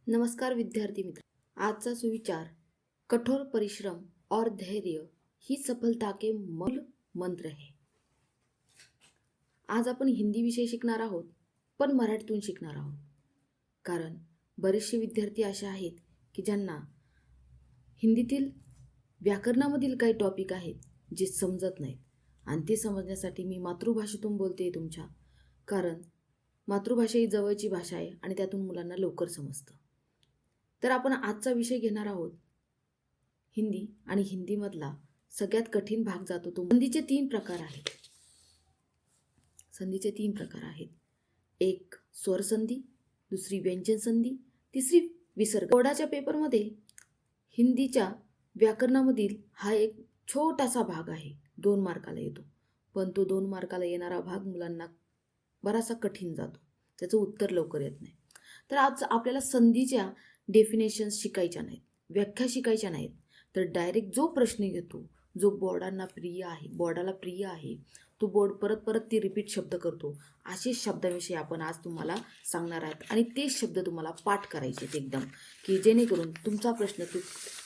नमस्कार विद्यार्थी मित्र। आजचा सुविचार, कठोर परिश्रम और धैर्य ही सफलता के मूल मंत्र है। आज आपण हिंदी विषय शिकणार आहोत, पण मराठीतून शिकणार आहोत। कारण बरेचसे विद्यार्थी असे आहेत की ज्यांना हिंदीतील व्याकरणामधील काही टॉपिक आहेत जे समजत नाहीत, आणि ते समजण्यासाठी मी मातृभाषेतून बोलते तुमच्या। कारण मातृभाषा ही जवळची भाषा आहे आणि त्यातून मुलांना लवकर समजतं। तर आपण आजचा विषय घेणार आहोत हिंदी, आणि हिंदीमधला सगळ्यात कठीण भाग जातो तो संधीचे तीन प्रकार आहेत। संधीचे तीन प्रकार आहेत, एक स्वर संधी, दुसरी व्यंजन संधी, तिसरी विसर्ग। बोर्डाच्या पेपरमध्ये हिंदीच्या व्याकरणामधील हा एक छोटासा भाग आहे, 2 मार्काला येतो। पण तो 2 मार्काला येणारा भाग मुलांना बराचसा कठीण जातो, त्याचं उत्तर लवकर येत नाही। तर आज आपल्याला संधीच्या डेफिनेशन्स शिकायच्या नाहीत, व्याख्या शिकायच्या नाहीत, तर डायरेक्ट जो प्रश्न येतो, जो बोर्डाला प्रिय आहे, तो बोर्ड परत परत ती रिपीट शब्द करतो, असे शब्दाविषयी आपण आज तुम्हाला सांगणार आहोत। आणि ते शब्द तुम्हाला पाठ करायचे एकदम, की जेणेकरून तुमचा प्रश्न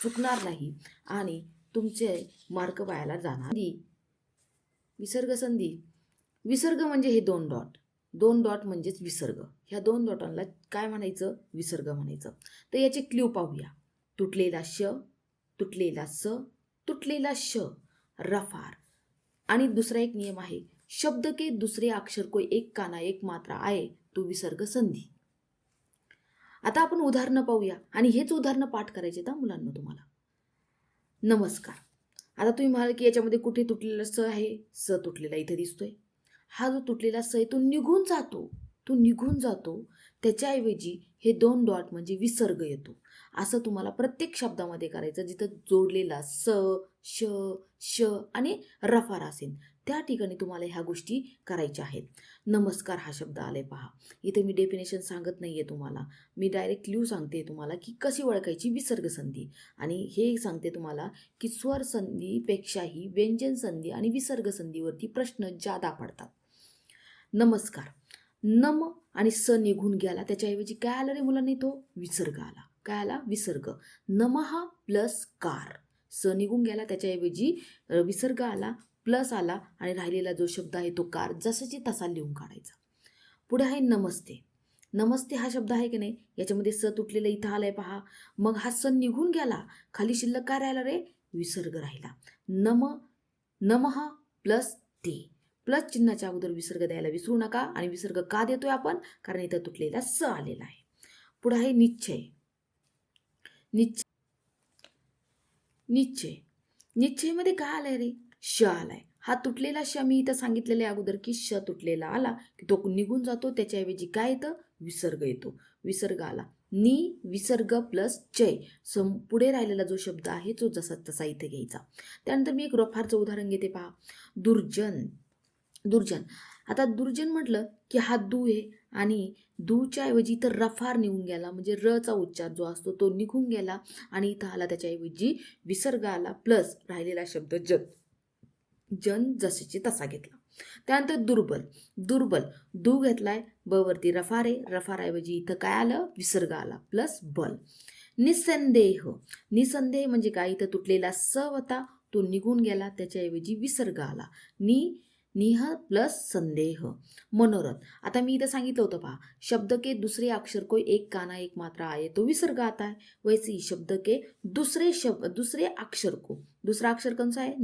चुकणार नाही आणि तुमचे मार्क वायाला जाणार नाही। विसर्ग संधी, विसर्ग म्हणजे हे 2 डॉट, 2 डॉट म्हणजेच विसर्ग। ह्या 2 डॉटांना काय म्हणायचं? विसर्ग म्हणायचं। तर याचे क्ल्यू पाहूया। तुटलेला श, तुटलेला स, तुटलेला श, रफार। आणि दुसरा एक नियम आहे, शब्द के दुसरे अक्षर को एक काना एक मात्रा आए तो विसर्ग संधी। आता आपण उदाहरणं पाहूया, आणि हेच उदाहरणं पाठ करायचे आहेत मुलांना तुम्हाला। नमस्कार। आता तुम्ही म्हणाल की याच्यामध्ये कुठे तुटलेला स आहे? स तुटलेला इथे दिसतोय। हा जो तुटलेला स आहे तो निघून जातो, त्याच्याऐवजी हे 2 डॉट म्हणजे विसर्ग येतो। असं तुम्हाला प्रत्येक शब्दामध्ये करायचं, जिथं जोडलेला स, श, श आणि रफार असेल त्या ठिकाणी तुम्हाला ह्या गोष्टी करायच्या आहेत। नमस्कार हा शब्द आलाय पहा, इथे मी डेफिनेशन सांगत नाहीये तुम्हाला, मी डायरेक्ट क्ल्यू सांगते तुम्हाला की कशी ओळखायची विसर्ग संधी। आणि हे सांगते तुम्हाला की स्वर संधीपेक्षाही व्यंजन संधी आणि विसर्ग संधीवरती प्रश्न जादा पडतात। नमस्कार, नम आणि स निघून गेला, त्याच्याऐवजी काय आलं रे मुलांनी? तो विसर्ग आला। काय आला? विसर्ग। नमः प्लस कार, स निघून गेला, त्याच्याऐवजी विसर्ग आला, प्लस आला, आणि राहिलेला जो शब्द आहे तो कार, जसाची तसा लिहून काढायचा। पुढे आहे नमस्ते। नमस्ते हा शब्द आहे की नाही, याच्यामध्ये स तुटलेला इथं आलाय पहा। मग हा स निघून गेला, खाली शिल्लक काय राहिला रे? विसर्ग राहिला। नमः प्लस ते, प्लस चिन्हाच्या अगोदर विसर्ग द्यायला विसरू नका। आणि विसर्ग का देतोय आपण? कारण इथं तुटलेला स आलेला आहे। पुढे आहे निश्चय। निश्चयमध्ये काय आलंय रे? श आलाय। हा तुटलेला श मी इथं सांगितलेलं आहे अगोदर की श तुटलेला आला की तो निघून जातो, त्याच्याऐवजी काय येतं? विसर्ग येतो। विसर्ग आला, नि विसर्ग प्लस चय, पुढे राहिलेला जो शब्द आहे तो जसा तसा इथे घ्यायचा। त्यानंतर मी एक रफारचं उदाहरण घेते पहा, दुर्जन। आता दुर्जन म्हटलं की हा दू आहे, आणि दूच्या ऐवजी इथं रफार निघून गेला, म्हणजे र चा उच्चार जो असतो तो निघून गेला, आणि इथं आला त्याच्याऐवजी विसर्ग आला, प्लस राहिलेला शब्द जन जसेची तसा घेतला। त्यानंतर दुर्बल, दू घेतलाय, ब वरती रफार आहे, रफारऐवजी इथं काय आलं? विसर्ग आला, प्लस बल। निसंदेह म्हणजे काय? इथं तुटलेला स होता, तो निघून गेला, त्याच्याऐवजी विसर्ग आला, निह प्लस संदेह। मनोरथ, आता मी इथं सांगितलं होतं पहा, शब्द के दूसरे अक्षर को एक काना एक मात्रा आए तो विसर्ग आता है। वैसे ही शब्द के दूसरे अक्षर को, दूसरा अक्षर कौन सा है?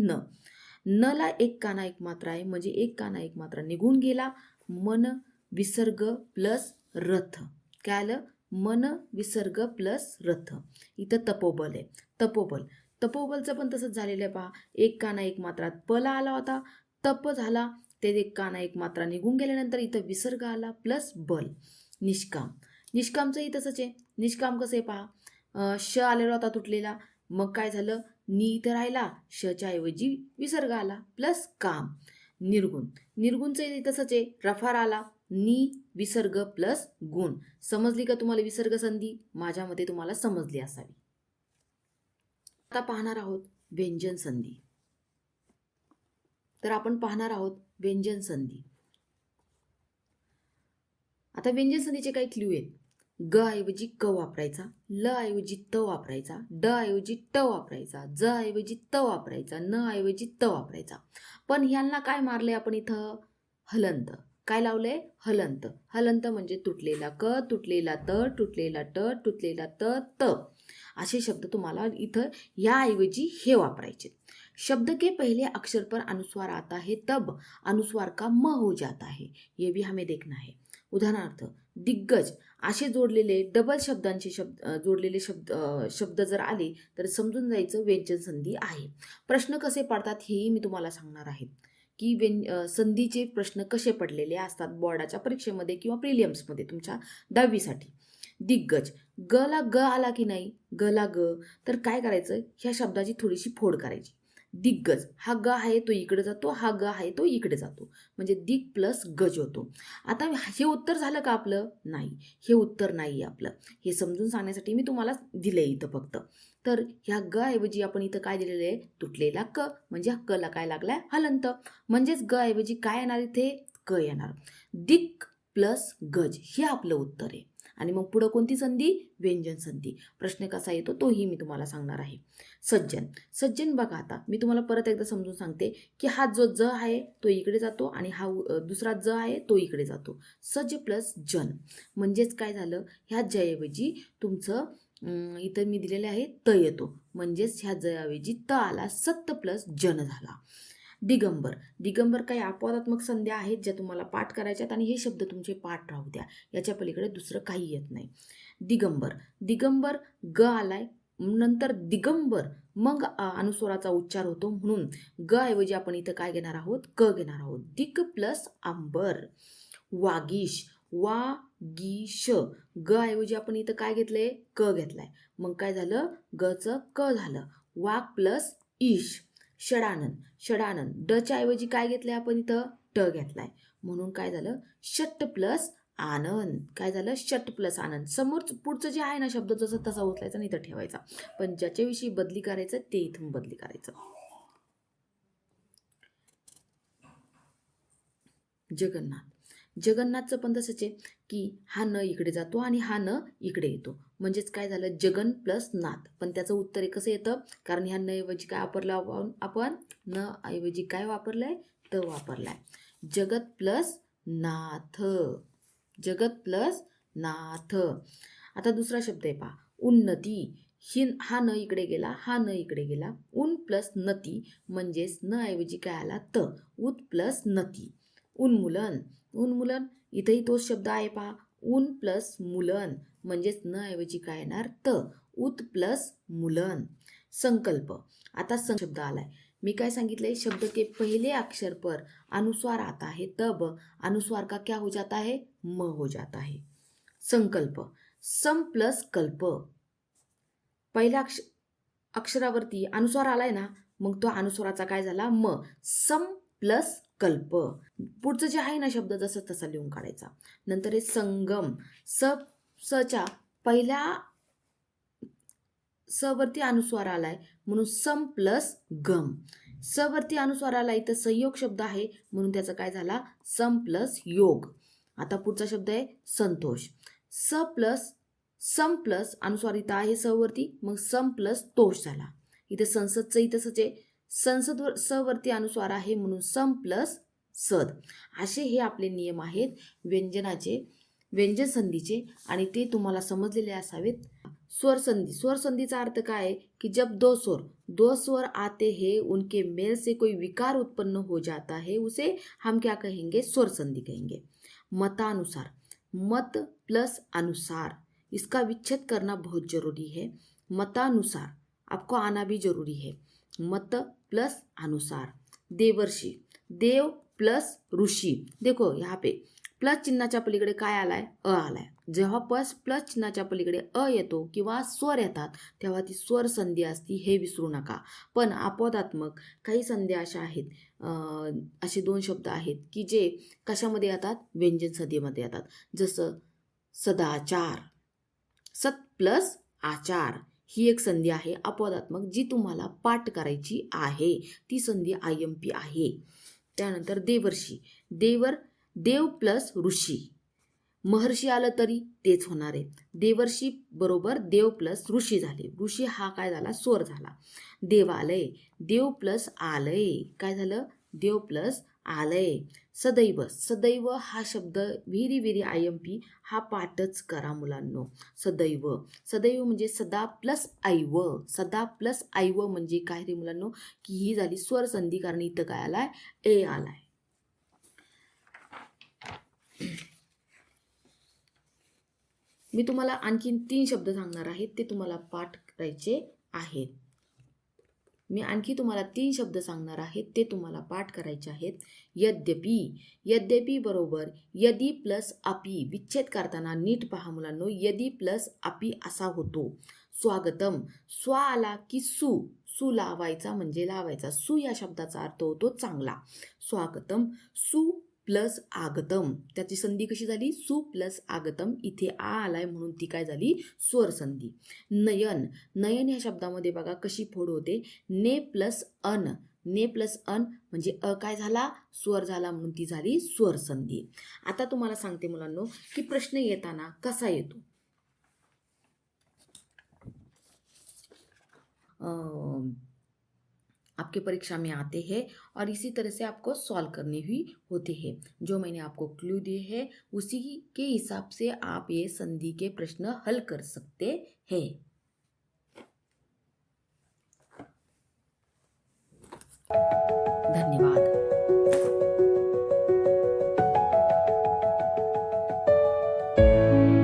न ला एक काना एक मात्रा आहे, म्हणजे एक काना एक मात्रा निघून गेला। मन विसर्ग प्लस रथ, काय आलं? मन विसर्ग प्लस रथ। इथं तपोबल आहे, तपोबलचं पण तसंच झालेलं आहे पहा, एक काना एक मात्रा पला आला होता, तप झाला, ते एक काना एक मात्रा निघून गेल्यानंतर इथं विसर्ग आला, प्लस बल। निष्कामचंही तसंच आहे। निष्काम कसं आहे पहा, श आलेला होता तुटलेला, मग काय झालं? नि इथं राहिला, शच्या ऐवजी विसर्ग आला, प्लस काम। निर्गुणचंही तसंच आहे, रफार आला, नि विसर्ग प्लस गुण। समजली का तुम्हाला विसर्ग संधी? माझ्या मते तुम्हाला समजली असावी। आता पाहणार आहोत व्यंजन संधी। तर आपण पाहणार आहोत व्यंजन संधी। आता व्यंजन संधीचे काही क्ल्यू आहेत। ग ऐवजी क वापरायचा, ल ऐवजी त वापरायचा, ड ऐवजी ट वापरायचा, ज ऐवजी त वापरायचा, न ऐवजी त वापरायचा. पण ह्यांना काय मारले आपण इथं? हलंत. काय लावलंय? हलंत. हलंत म्हणजे तुटलेला क, तुटलेला त, तुटलेला ट, तुटलेला त, त. असे शब्द तुम्हाला इथं याऐवजी हे वापरायचे. शब्द के पहले अक्षर पर अनुस्वार आता है तब अनुस्वार का म हो जाता है, ये भी हमें देखना है. उदाहरणार्थ दिग्गज असे जोडलेले डबल शब्दांचे जोडलेले शब्द जर आले तर समजून जायचं व्यंजन संधी आहे. प्रश्न कसे पडतात हेही मी तुम्हाला सांगणार आहे की संधीचे प्रश्न कसे पडलेले असतात बोर्डाच्या परीक्षेमध्ये किंवा प्रिलियम्समध्ये तुमच्या 10वीसाठी. दिग्गज, ग ला ग आला की नाही, ग ला ग, तर काय करायचं? ह्या शब्दाची थोडीशी फोड करायची. दिग्गज, हा ग आहे तो इकडे जातो, हा ग आहे तो इकडे जातो, म्हणजे दिग प्लस गज होतो. आता हे उत्तर झालं का आपलं? नाही, हे उत्तर नाही आपलं. हे समजून सांगण्यासाठी मी तुम्हाला दिलंय इथं फक्त. तर ह्या ग ऐवजी आपण इथं काय दिलेलं आहे? तुटलेला क, म्हणजे क ला काय लागलाय? हलंत. म्हणजेच ग ऐवजी काय येणार इथे? क येणार. दिग प्लस गज हे आपलं उत्तर आहे. आणि मग पुढं कोणती संधी? व्यंजन संधी. प्रश्न कसा येतो तोही मी तुम्हाला सांगणार आहे. सज्जन, सज्जन बघा आता मी तुम्हाला परत एकदा समजून सांगते की हा जो ज आहे तो इकडे जातो आणि हा दुसरा ज आहे तो इकडे जातो. सज प्लस जन, म्हणजेच काय झालं? ह्या जऐवजी तुमचं इथं मी दिलेले आहे त येतो, म्हणजेच ह्या जऐवजी त आला, सत्त प्लस जन झाला. दिगंबर, दिगंबर काही अपवादात्मक संध्या आहेत ज्या तुम्हाला पाठ करायच्यात आणि हे शब्द तुमचे पाठ राहू द्या, याच्या पलीकडे दुसरं काही येत नाही. दिगंबर, दिगंबर ग आलाय, नंतर दिगंबर, मग अनुस्वाराचा उच्चार होतो, म्हणून ग ऐवजी आपण इथं काय घेणार आहोत? क घेणार आहोत. दिग प्लस अंबर. वागीश, वा गी श, ग ऐवजी आपण इथं काय घेतलंय? क घेतलाय, मग काय झालं? गचं क झालं. वाघ प्लस ईश. षडानन, षडानन, डच्या ऐवजी काय घेतलंय आपण इथं? ट घेतलाय, म्हणून काय झालं? षट प्लस आनंद. काय झालं? षट प्लस आनंद. समोर पुढचं जे आहे ना शब्द जसं तसा उचलायचा आणि इथं ठेवायचा, पण ज्याच्याविषयी बदली करायचं ते इथून बदली करायचं. जगन्नाथ, जगन्नाथचं पण तसंच आहे की हा न इकडे जातो आणि हा न इकडे येतो, म्हणजेच काय झालं? जगन प्लस नाथ. पण त्याचं उत्तर कसं येतं? कारण ह्या न ऐवजी काय वापरलं आपण? न ऐवजी काय वापरलंय? त वापरलाय. जगत प्लस नाथ, जगत प्लस नाथ. आता दुसरा शब्द आहे पहा, उन्नती. हा न इकडे गेला, हा न इकडे गेला, उन प्लस नती, म्हणजेच न ऐवजी काय आला? त. उत प्लस नती. उन्मूलन, उन्मूलन, इथंही तोच शब्द आहे पहा, ऊन प्लस मूलन, म्हणजेच न ऐवजी काय येणार? त. उत प्लस मूलन. संकल्प, आता शब्द आलाय, मी काय सांगितलंय? शब्द के पहले अक्षर पर अनुस्वार आता है तब अनुस्वार का क्या हो जाता है? म हो जाता है. संकल्प, सम प्लस कल्प, पहिल्या अक्षरावरती अनुस्वार आलाय ना, मग तो अनुस्वाराचा काय झाला? म. सम प्लस कल्प. पुढचं जे आहे ना शब्द जसं तसा लिहून काढायचा. नंतर आहे संगम, सच्या पहिल्या स वरती अनुस्वार आलाय म्हणून सम प्लस गम. स वरती अनुस्वार आलाय तर संयोग शब्द आहे म्हणून त्याचा काय झाला? सम प्लस योग. आता पुढचा शब्द आहे संतोष. सम प्लस अनुस्वार इथं आहे स वरती, मग सम प्लस तोष झाला. इथे संसदचंही तसंच आहे, संसद स वरती अनुस्वार आहे म्हणून सम प्लस सद. असे हे आपले नियम आहेत व्यंजनाचे, व्यंजन संधीचे, आणि ते तुम्हाला समजलेले असावेत. स्वर संधि, स्वर संधिचा अर्थ काय है कि जब दो स्वर आते हैं उनके मेल से कोई विकार उत्पन्न हो जाता है उसे हम क्या कहेंगे? स्वर संधि कहेंगे. मतानुसार, मत प्लस अनुसार, इसका विच्छेद करना बहुत जरूरी है. मतानुसार आपको आना भी जरूरी है. मत प्लस अनुसार. देवर्षि, देव प्लस ऋषि, देखो यहाँ पे प्लस चिन्हाच्या पलीकडे काय आलाय? अ आलाय. जेव्हा प्लस चिन्हाच्या पलीकडे अ येतो किंवा स्वर येतात तेव्हा ती स्वर संधी असती, हे विसरू नका. पण अपवादात्मक काही संध्या अशा आहेत, असे 2 शब्द आहेत की जे कशामध्ये येतात? व्यंजन संधीमध्ये येतात. जसं सदाचार, सत प्लस आचार, ही एक संधी आहे अपवादात्मक जी तुम्हाला पाठ करायची आहे. ती संधी IMP आहे. त्यानंतर देवर्षी, देव प्लस ऋषी, महर्षी आलं तरी तेच होणार आहे. देवर्षी बरोबर देव प्लस ऋषी झाले. ऋषी हा काय झाला, स्वर झाला. देवालय, देव प्लस आलय, काय झालं, देव प्लस आलय. सदैव, सदैव हा शब्द व्हेरी व्हेरी IMP, हा पाठच करा मुलांनो. सदैव, सदैव म्हणजे सदा प्लस ऐव, सदा प्लस ऐव म्हणजे काय रे मुलांनो, की ही झाली स्वर संधी, कारण इथं काय आलाय, ए आलाय. मी तुम्हाला आणखीन 3 शब्द सांगणार आहे, ते तुम्हाला पाठ करायचे आहेत. मी आणखी तुम्हाला 3 शब्द सांगणार आहे, ते तुम्हाला पाठ करायचे आहेत. यद्यपि, यद्यपि बरोबर यदि प्लस अपि, विच्छेद करताना नीट पहा मुलांनो, यदि प्लस अपि असा होतो. स्वागतम, स्वा आला की सु, सु लावायचा म्हणजे लावायचा. सु या शब्दाचा अर्थ होतो चांगला. स्वागतम, सु प्लस आगतम, त्याची संधी कशी झाली, सु प्लस आगतम. इथे आ आलाय म्हणून ती काय झाली, स्वर संधी. नयन, नयन या शब्दामध्ये बघा कशी फोड होते, ने प्लस अन, ने प्लस अन म्हणजे अ काय झाला, स्वर झाला म्हणून ती झाली स्वर संधी. आता तुम्हाला सांगते मुलांनो की प्रश्न येताना कसा येतो. आपके परीक्षा में आते हैं और इसी तरह से आपको सॉल्व करने ही होते हैं. जो मैंने आपको क्लू दिए हैं उसी के हिसाब से आप ये संधि के प्रश्न हल कर सकते हैं.